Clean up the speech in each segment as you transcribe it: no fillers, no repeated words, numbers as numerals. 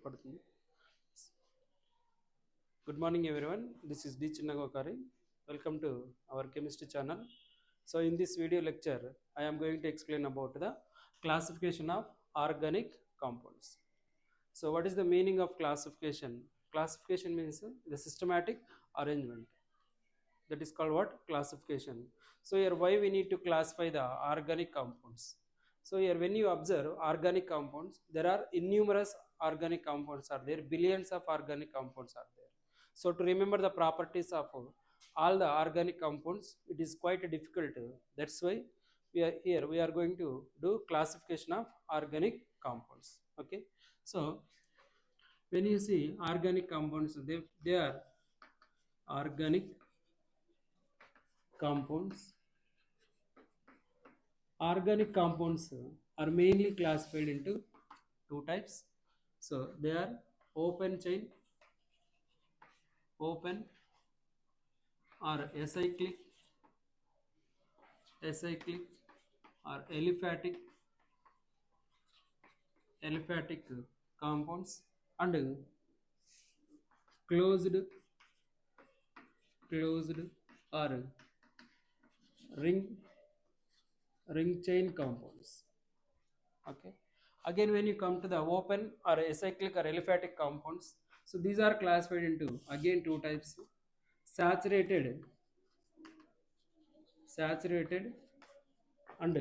పడుతుంది. Good morning everyone. This is D Chinnagokari. Welcome to our chemistry channel. So in this video lecture, I am going to explain about the classification of organic compounds. So what is the meaning of classification? Classification means the systematic arrangement. That is called what? Classification. So here why we need to classify the organic compounds? So here when you observe organic compounds, there are innumerous organic compounds are there, billions of organic compounds are there. So to remember the properties of all the organic compounds, it is quite difficult. That's why we are going to do classification of organic compounds. Okay. So when you see organic compounds, they are organic compounds. Organic compounds are mainly classified into two types. So they are open chain, open or acyclic or aliphatic compounds, and closed or ring chain compounds. Okay. Again, when you come to the open or acyclic or aliphatic compounds, so these are classified into again two types: saturated and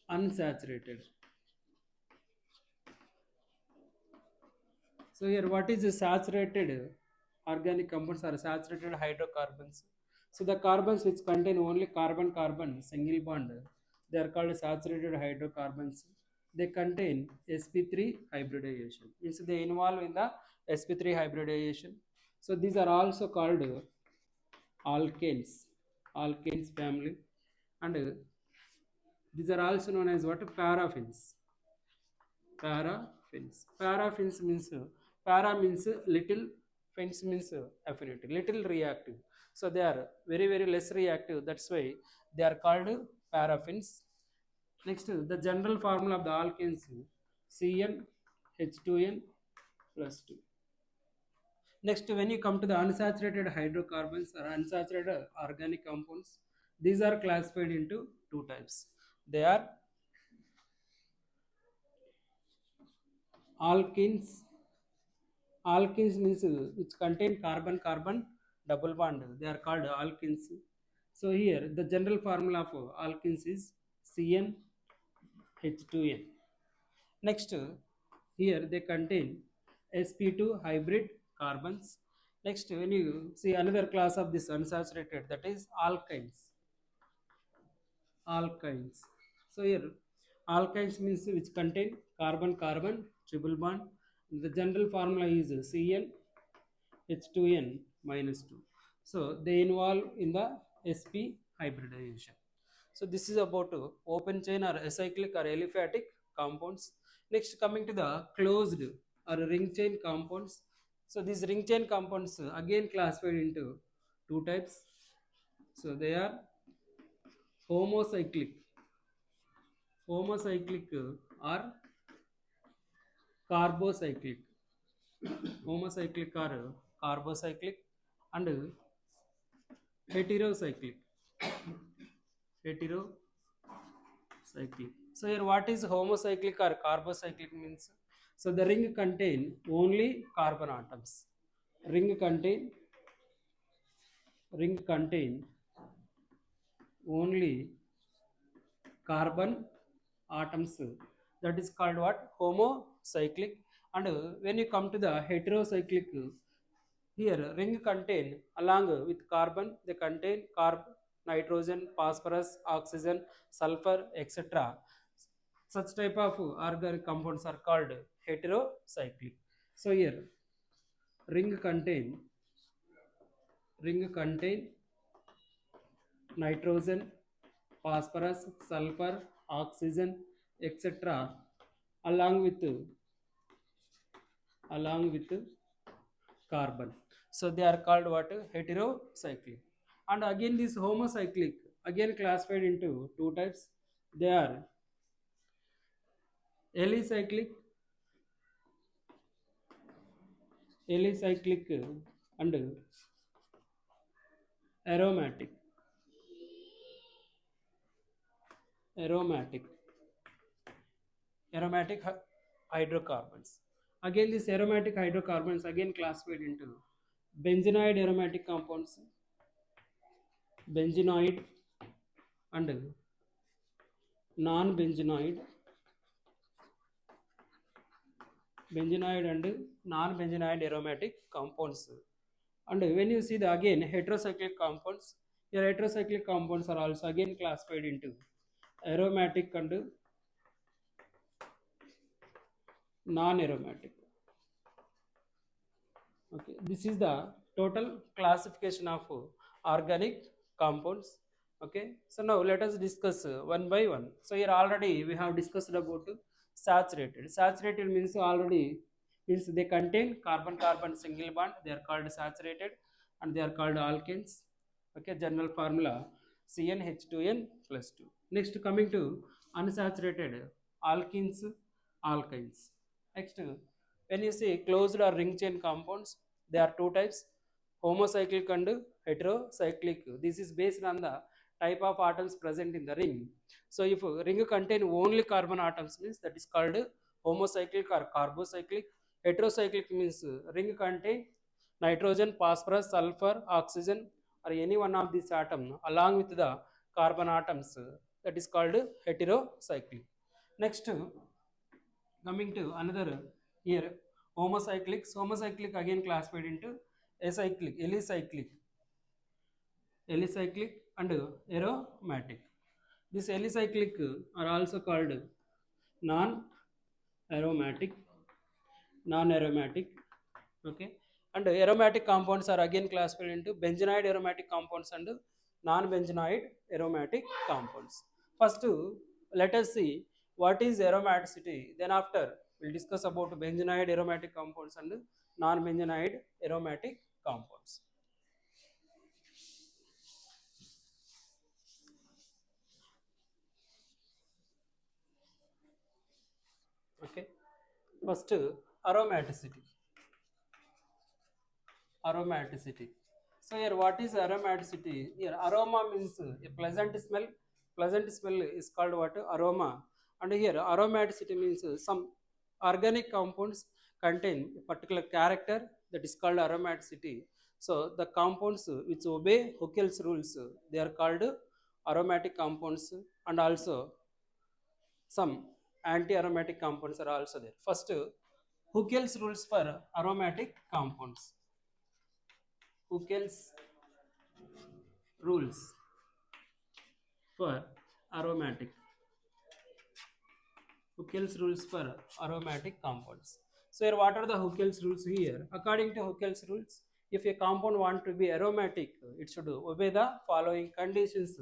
unsaturated. So here what is the saturated organic compounds or saturated hydrocarbons? So the carbons which contain only carbon single bond, they are called saturated hydrocarbons. They contain sp3 hybridization, means they involve in the sp3 hybridization. So these are also called alkanes family, and these are also known as what? Paraffins. Paraffins means para means little, fins means affinity, little reactive. So they are very less reactive. That's why they are called paraffins. Next, the general formula of the alkanes: CnH2n plus 2. Next, when you come to the unsaturated hydrocarbons or unsaturated organic compounds, these are classified into two types. They are alkenes. Alkenes means which contain carbon double bond. They are called alkenes. So here the general formula of alkenes is CnH2n. Next, here they contain sp2 hybrid carbons. Next, when you see another class of this unsaturated, that is alkynes. So here alkynes means which contain carbon triple bond. The general formula is CnH2n minus 2. So they involve in the sp hybridization. So this is about open chain or acyclic or aliphatic compounds. Next, coming to the closed or ring chain compounds. So these ring chain compounds again classified into two types. So they are homocyclic or carbocyclic. Homocyclic or carbocyclic, and heterocyclic. So here what is homocyclic or carbocyclic means? So the ring contain only carbon atoms. Ring contain only carbon atoms. That is called what? Homocyclic. And when you come to the heterocyclic, here ring contain along with carbon, they contain nitrogen, phosphorus, oxygen, sulfur, etc. Such type of organic compounds are called heterocyclic. So here ring contain nitrogen, phosphorus, sulfur, oxygen, etc. along with carbon. So they are called what? Heterocyclic. And again this homocyclic again classified into two types. They are alicyclic alicyclic and aromatic aromatic aromatic hydrocarbons. Again, these aromatic hydrocarbons again classified into benzenoid aromatic compounds, benzenoid and non-benzenoid, benzenoid and non-benzenoid aromatic compounds. And when you see the again heterocyclic compounds, your heterocyclic compounds are also again classified into aromatic and non-aromatic. Okay, this is the total classification of organic compounds. Okay, so now let us discuss one by one. So here already we have discussed about saturated means already means they contain carbon carbon single bond, they are called saturated and they are called alkanes. Okay, general formula CnH2n plus 2. Next, coming to unsaturated alkenes, alkynes. Next, when you say closed or ring chain compounds, there are two types, homocyclic and heterocyclic. This is based on the type of atoms present in the ring. So if a ring contain only carbon atoms means that is called homocyclic or carbocyclic. Heterocyclic means ring contain nitrogen, phosphorus, sulfur, oxygen or any one of these atoms along with the carbon atoms, that is called heterocyclic. Next, coming to another here, homocyclic again classified into alicyclic and aromatic. This alicyclic are also called non-aromatic, non-aromatic. Okay, and aromatic compounds are again classified into benzenoid aromatic compounds and non-benzenoid aromatic compounds. First, let us see what is aromaticity. Then after we'll discuss about benzenoid aromatic compounds and non-benzenoid aromatic compounds. Okay, first aromaticity. Aromaticity. So here what is aromaticity? Here aroma means a pleasant smell. Pleasant smell is called what? Aroma. And here aromaticity means some organic compounds contain a particular character, that is called aromaticity. So the compounds which obey Huckel's rules, they are called aromatic compounds, and also some anti-aromatic compounds are also there. First, Huckel's rules for aromatic compounds. Huckel's rules for aromatic. Huckel's rules for aromatic compounds. So here what are the Huckel's rules here? According to Huckel's rules, if a compound want to be aromatic, it should obey the following conditions.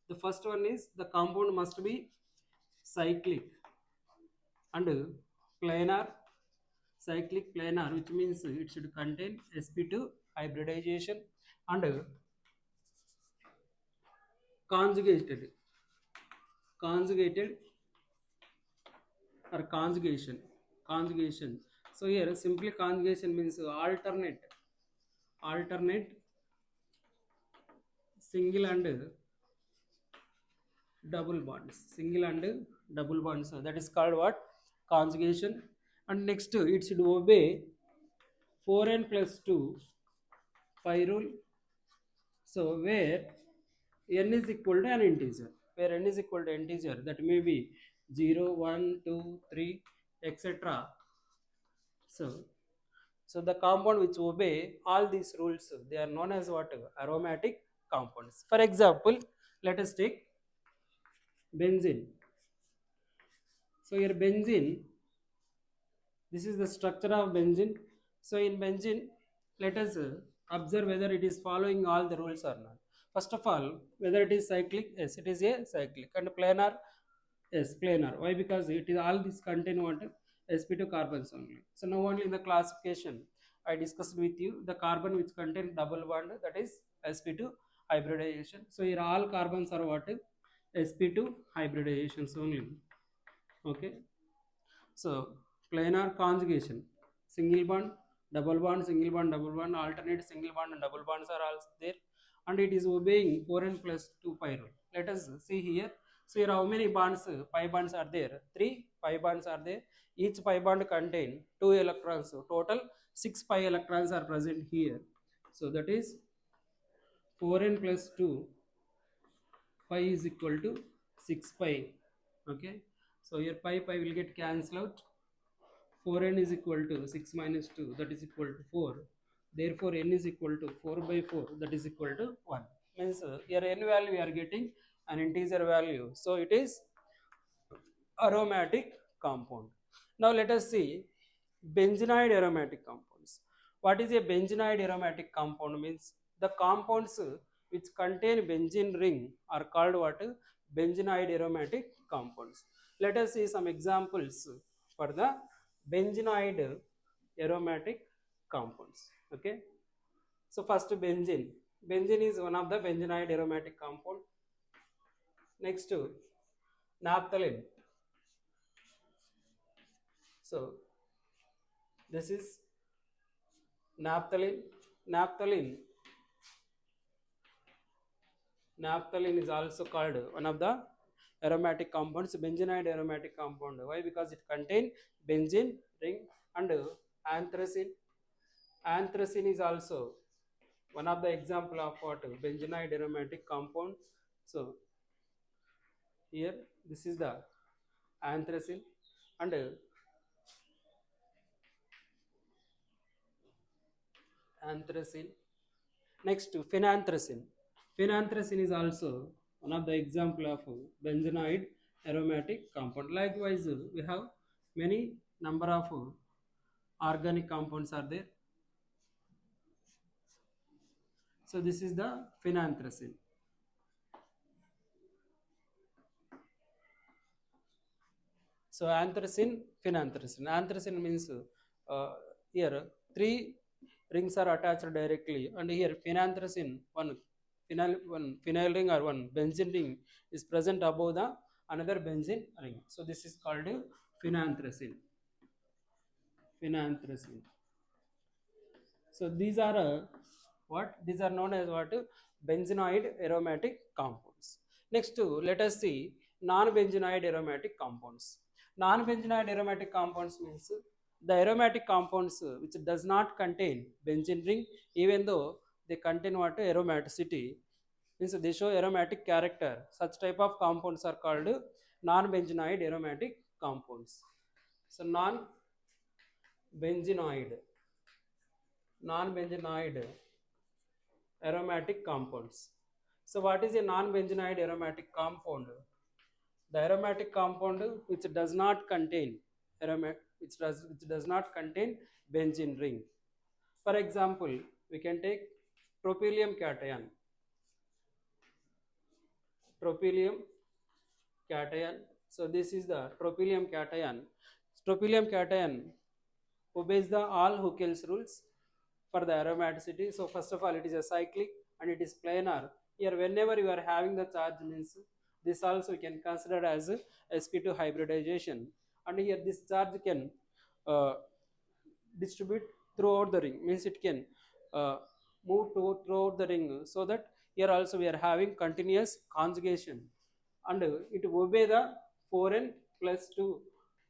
The first one is the compound must be cyclic and planar. Cyclic planar, which means it should contain sp2 hybridization and conjugated conjugated or conjugation. So here simply conjugation means alternate single and double bonds, single and double bonds. So that is called what? Conjugation. And next it should obey 4n plus 2 pi rule. So where n is equal to an integer, where n is equal to integer, that may be 0, 1, 2, 3, etc. So so the compound which obey all these rules, they are known as what? Aromatic compounds. For example, let us take benzene. So here benzene, this is the structure of benzene. So in benzene, let us observe whether it is following all the rules or not. First of all, whether it is cyclic, yes, it is a cyclic, and planar, yes, planar. Why? Because it is all this contain what? sp2 carbons only. So now only in the classification I discussed with you the carbon which contain double bond, that is sp2 hybridization. So here all carbons are what? sp2 hybridizations only. Okay. So planar conjugation, single bond, double bond, single bond, double bond, alternate single bond and double bonds are also there, and it is obeying 4n plus 2 pi rule. Let us see here. So here how many bonds, pi bonds are there? 3 pi bonds are there. Each pi bond contain 2 electrons. So total 6 pi electrons are present here. So that is 4n plus 2 pi is equal to 6 pi. Okay. So here pi will get cancelled out. 4n is equal to 6 minus 2, that is equal to 4. Therefore n is equal to 4 by 4, that is equal to 1. Means here n value we are getting an integer value, so it is aromatic compound. Now let us see benzenoid aromatic compounds. What is a benzenoid aromatic compound? Means the compounds which contain benzene ring are called what? Benzenoid aromatic compounds. Let us see some examples for the benzenoid aromatic compounds. Okay. So first benzene. Benzene is one of the benzenoid aromatic compound. Next naphthalene. So this is naphthalene. Naphthalene. Naphthalene is also called one of the aromatic compounds, benzenoid aromatic compound. Why? Because it contains benzene ring. And anthracene. Anthracene is also one of the example of what? Benzenoid aromatic compound. So here this is the anthracene. And anthracene. Next phenanthracene. Phenanthracene is also one of the example of benzenoid aromatic compound. Likewise, we have many number of organic compounds are there. So this is the phenanthracene. So anthracene, phenanthracene. Anthracene means here three rings are attached directly, and here phenanthracene one phenyl ring or one benzene ring is present above the another benzene ring. So this is called phenanthracene. Phenanthracene. So these are what? These are known as what? Benzenoid aromatic compounds. Next, let us see non-benzenoid aromatic compounds. Non-benzenoid aromatic compounds means the aromatic compounds which does not contain benzene ring, even though they contain what? Aromaticity. Means they show aromatic character. Such type of compounds are called non-benzenoid aromatic compounds. So non-benzenoid, non-benzenoid aromatic compounds. So what is a non-benzenoid aromatic compound? The aromatic compound which does not contain which does not contain benzene ring. For example, we can take tropylium cation. Tropylium cation. So this is the tropylium cation. Tropylium cation obeys the all Huckel's rules for the aromaticity. So first of all, it is a cyclic and it is planar. Here, whenever you are having the charge, means this also we can consider as a sp2 hybridization. And here this charge can uh, distribute throughout the ring. Means it can uh, move throughout the ring. So that here also we are having continuous conjugation, and it obey the 4n plus 2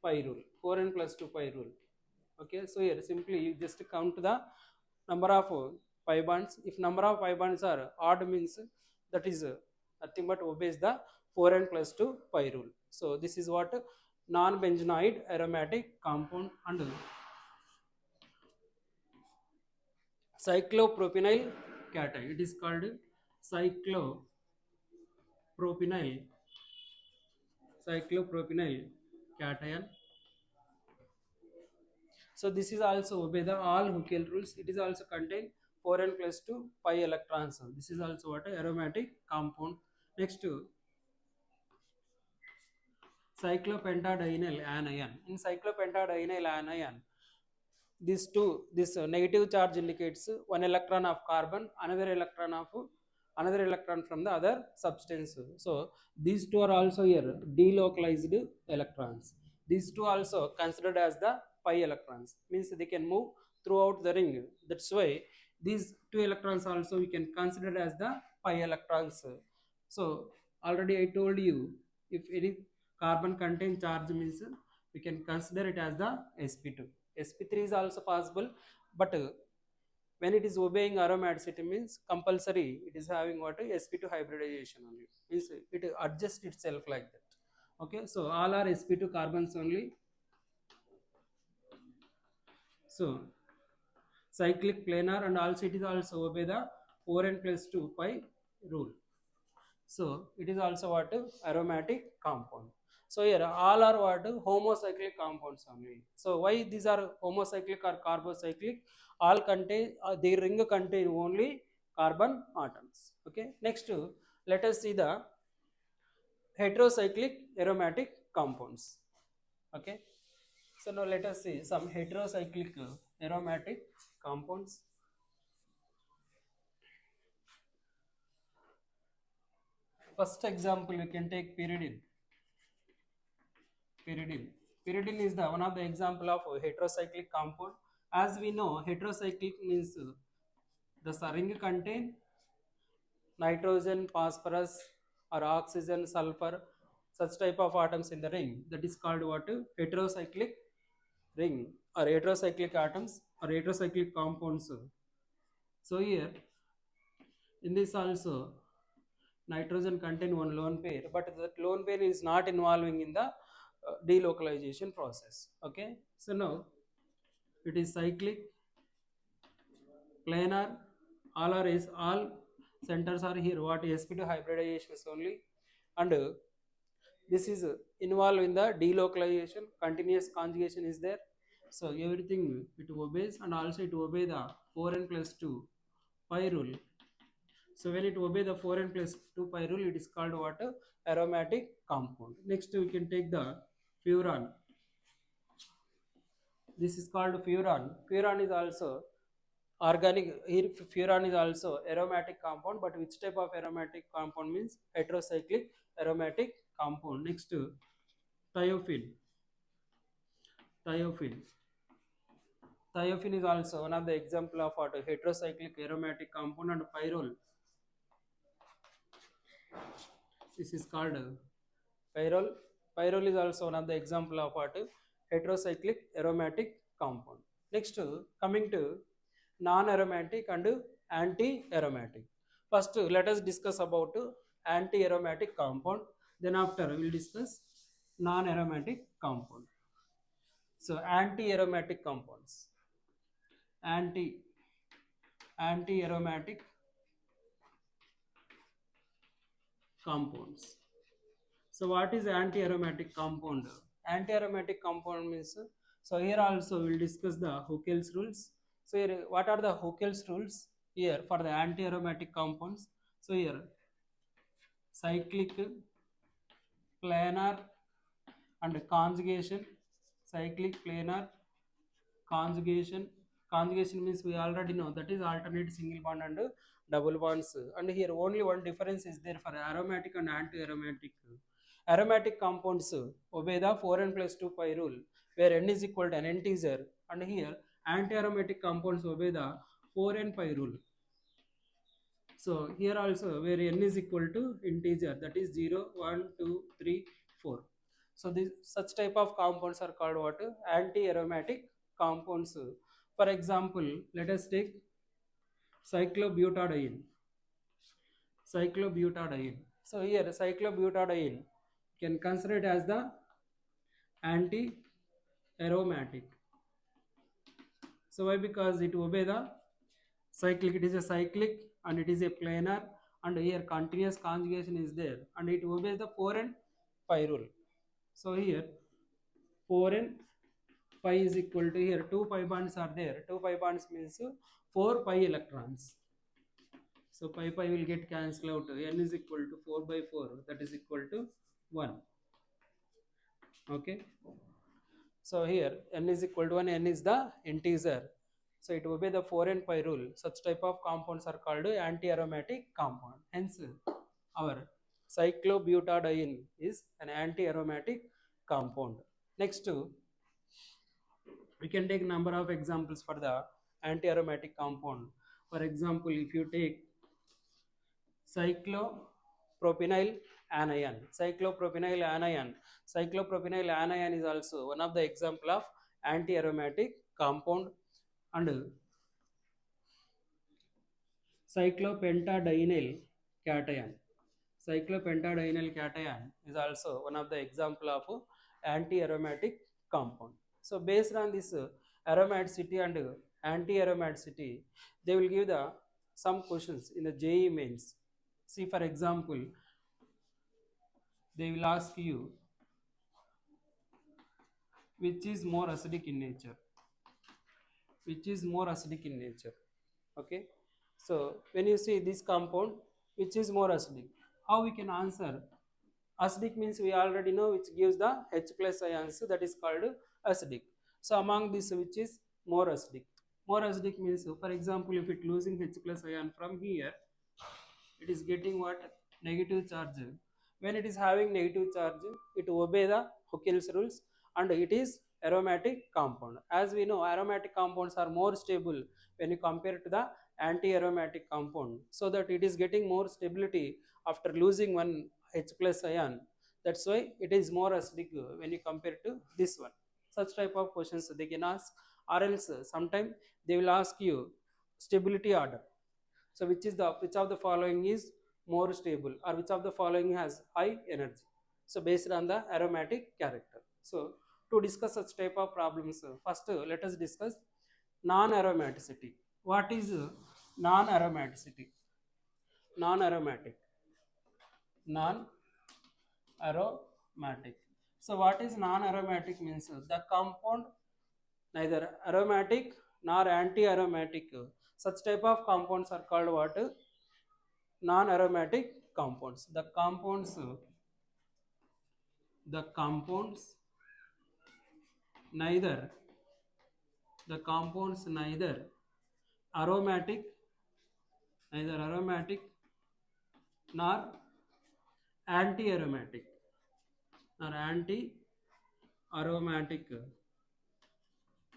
pi rule. 4n plus 2 pi rule. Okay, so here simply you just count the number of pi bonds. If number of pi bonds are odd, means that is nothing but obeys the 4n plus 2 pi rule. So this is what non-benzenoid aromatic compound. And cyclopropynyl cation, it is called cyclopropynyl cyclopropynyl cation. So this is also obey the all Huckel rules. It is also contain 4n plus 2 pi electrons. This is also what aromatic compound. Next to cyclopentadienyl anion. In cyclopentadienyl anion, this negative charge indicates one electron of carbon, another electron from the other substance. So these two are also here delocalized electrons. These two also considered as the pi electrons, means they can move throughout the ring. That's why these two electrons also we can consider as the pi electrons. So already I told you, if any carbon contain charge means we can consider it as the sp2. Sp3 is also possible, but when it is obeying aromaticity means compulsory it is having what sp2 hybridization only, means it adjusts itself like that. Okay, so all are sp2 carbons only. So cyclic planar, and also it is also obey the 4n plus 2 pi rule. So it is also what aromatic compound. So here all are what homocyclic compounds only. So why these are homocyclic or carbocyclic? All contain the ring contain only carbon atoms. Okay, next let us see the heterocyclic aromatic compounds. Okay, so now let us see some heterocyclic aromatic compounds. First example we can take pyridine. Pyridine. Pyridine is the one of the example of a heterocyclic compound. As we know, heterocyclic means the ring contain nitrogen, phosphorus, or oxygen, sulfur, such type of atoms in the ring. That is called what? Heterocyclic ring or heterocyclic atoms or heterocyclic compounds. So here in this also nitrogen contain one lone pair, but that lone pair is not involving in the delocalization process. Okay, so now it is cyclic, planar, all are is all centers are here what sp2 hybridization is only, and this is involved in the delocalization. Continuous conjugation is there, so everything it obeys, and also it obey the 4n plus 2 pi rule. So when it obey the 4n plus 2 pi rule, it is called what? Aromatic compound. Next we can take the furan. This is called furan. Furan is also organic. Here furan is also aromatic compound, but which type of aromatic compound means heterocyclic aromatic compound. Next thiophene. Thiophene. Thiophene is also one of the example of what heterocyclic aromatic compound, and pyrrole. This is called pyrrole. Pyrrole is also one of the example of what heterocyclic aromatic compound. Next, coming to non-aromatic and anti-aromatic. First, let us discuss about anti-aromatic compound. Then after we will discuss non-aromatic compound. So anti-aromatic compounds. Anti Anti-aromatic compounds. So what is anti-aromatic compound? Anti-aromatic compound means, so here also we will discuss the Huckel's rules. So here what are the Huckel's rules here for the anti-aromatic compounds? So here cyclic, planar, and conjugation. Cyclic, planar, conjugation. Conjugation means we already know that is alternate single bond and double bonds. And here only one difference is there for aromatic and anti-aromatic. Aromatic compounds obey the 4n plus 2 pi rule, where n is equal to an integer, and here anti-aromatic compounds obey the 4n pi rule. So here also where n is equal to integer, that is 0, 1, 2, 3, 4. So this such type of compounds are called what? Anti-aromatic compounds. For example, let us take cyclobutadiene. Cyclobutadiene. So here cyclobutadiene can consider it as the anti-aromatic. So why? Because it obey the cyclic. It is a cyclic and it is a planar, and here continuous conjugation is there, and it obeys the 4n pi rule. So here 4n pi is equal to, here 2 pi bonds are there. 2 pi bonds means 4 pi electrons. So pi pi will get cancelled out. N is equal to 4 by 4. That is equal to 1. Okay. So here n is equal to 1. N is the integer. So it obey the 4n pi rule. Such type of compounds are called anti-aromatic compound. Hence, our cyclobutadiene is an anti-aromatic compound. Next, We can take number of examples for the anti-aromatic compound. For example, if you take cyclopropynyl anion, cyclopropynyl anion is also one of the example of anti-aromatic compound. And cyclopentadienyl cation, cyclopentadienyl cation is also one of the example of anti-aromatic compound. So based on this aromaticity and anti-aromaticity, they will give the some questions in the JE mains. See, for example, they will ask you which is more acidic in nature, okay. So when you see this compound, which is more acidic, how we can answer? Acidic means we already know which gives the H plus ions, that is called acidic. So among this, which is more acidic? More acidic means, for example, if it losing H plus ion from here, it is getting what? Negative charge. When it is having negative charge, it obey the Huckel's rules and it is aromatic compound. As we know, aromatic compounds are more stable when you compare to the anti-aromatic compound, so that it is getting more stability after losing one H plus ion. That's why it is more acidic when you compare to this one. Such type of questions they can ask, or else sometime they will ask you stability order. So which of the following is more stable, or which of the following has high energy? So based on the aromatic character. So to discuss such type of problems, first let us discuss non-aromaticity. What is non-aromaticity? Non-aromatic. Non-aromatic. So what is non-aromatic means? The compound neither aromatic nor anti-aromatic. Such type of compounds are called what? Non-aromatic compounds. The compounds neither the compounds aromatic neither aromatic nor anti-aromatic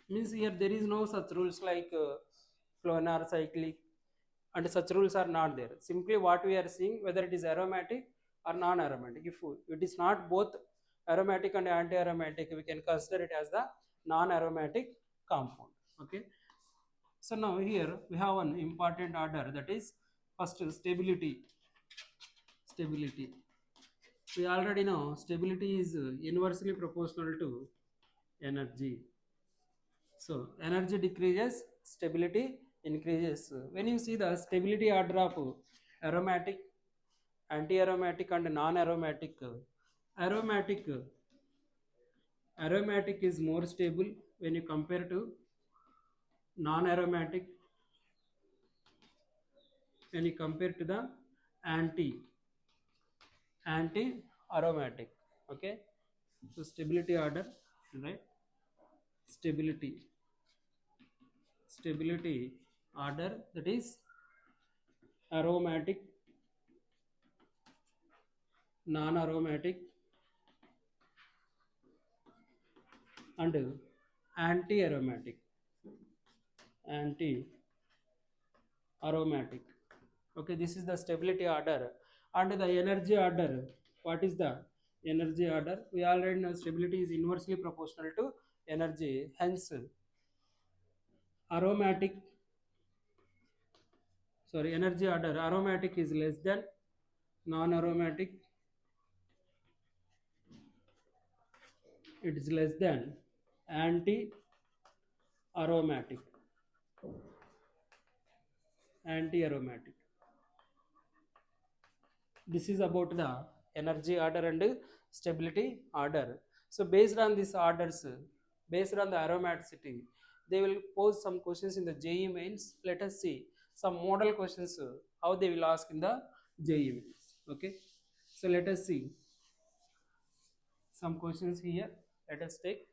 means here there is no such rules like clonar cyclic, and such rules are not there. Simply what we are seeing, whether it is aromatic or non-aromatic. If it is not both aromatic and anti-aromatic, we can consider it as the non-aromatic compound. Okay. So now here we have one important order, that is first stability. We already know stability is inversely proportional to energy. So energy decreases, stability increases. When you see the stability order of aromatic, anti-aromatic and non-aromatic, aromatic aromatic is more stable when you compare to non-aromatic, when you compare to the anti-aromatic. Okay. So stability order, right? Stability order, that is aromatic, non-aromatic and anti-aromatic. Okay, this is the stability order. And the energy order, what is the energy order? We already know stability is inversely proportional to energy. Hence, aromatic, energy order, aromatic is less than non-aromatic, it is less than anti-aromatic. This is about the energy order and stability order. So based on these orders, based on the aromaticity, they will pose some questions in the JE mains. Let us see some model questions, how they will ask in the JE mains. Okay. So let us see some questions here. Let us take.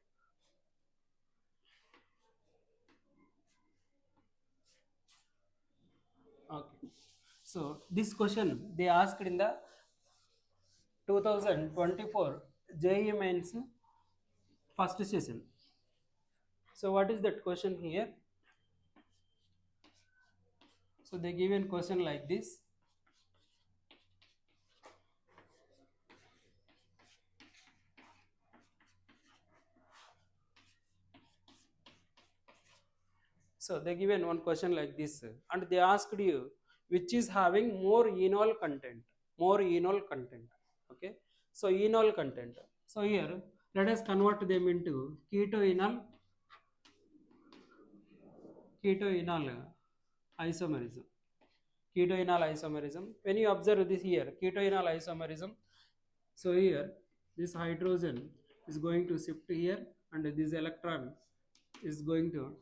Okay. So this question they asked in the 2024 JE mains first session. So what is that question here? So they give a question like this. So they given one question like this, and they asked you which is having more enol content, more enol content. Okay, so enol content. So here let us convert them into ketoenol isomerism. Ketoenol isomerism. When you observe this here, ketoenol isomerism. So here this hydrogen is going to shift here, and this electron is going to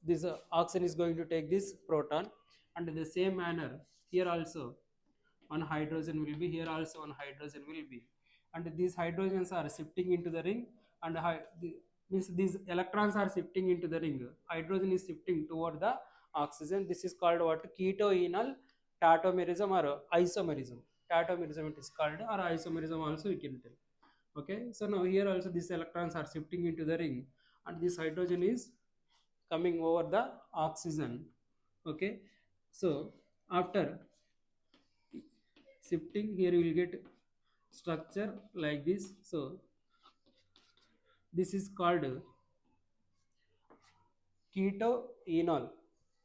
this oxygen is going to take this proton, and in the same manner here also one hydrogen will be, here also one hydrogen will be, and these hydrogens are shifting into the ring, and means these electrons are shifting into the ring, hydrogen is shifting toward the oxygen. This is called what? Ketoenol tautomerism or isomerism. Tautomerism it is called, or isomerism also we can tell. Okay, so now here also these electrons are shifting into the ring, and this hydrogen is coming over the oxygen. Okay, so after shifting here you will get structure like this. So this is called ketoenol,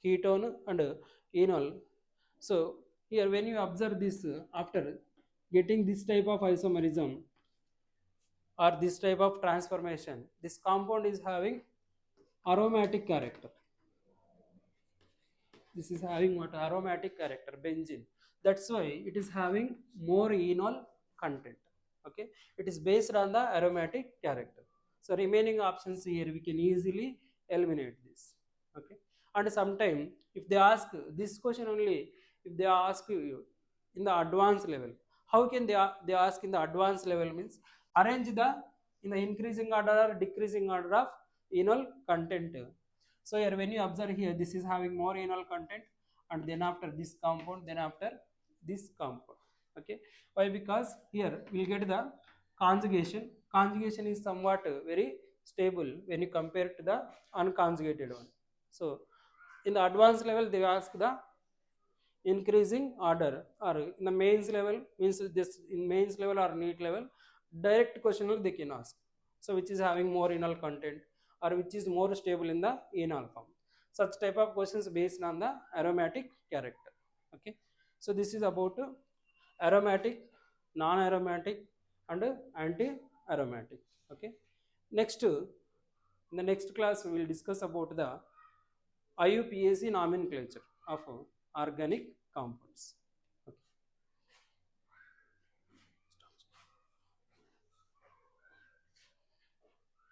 ketone and enol. So here when you observe this, after getting this type of isomerism or this type of transformation, this compound is having aromatic character. This is having what? Aromatic character, benzene. That's why it is having more enol content. Okay, it is based on the aromatic character. So remaining options here we can easily eliminate this. Okay, and sometime if they ask this question only, if they ask you in the advanced level, how can they ask in the advanced level means arrange the in the increasing order or decreasing order of enol content. So here when you observe here, this is having more enol content, and then after this compound, then after this compound. Okay, why? Because here we'll get the conjugation. Conjugation is somewhat very stable when you compare to the unconjugated one. So in the advanced level they ask the increasing order, or in the mains level means this in mains level or NEET level, direct question they can ask. So which is having more enol content, or which is more stable in the enol form. Such type of questions based on the aromatic character. Okay, so this is about aromatic, non aromatic and anti aromatic. Okay, next in the next class we will discuss about the IUPAC nomenclature of organic compounds.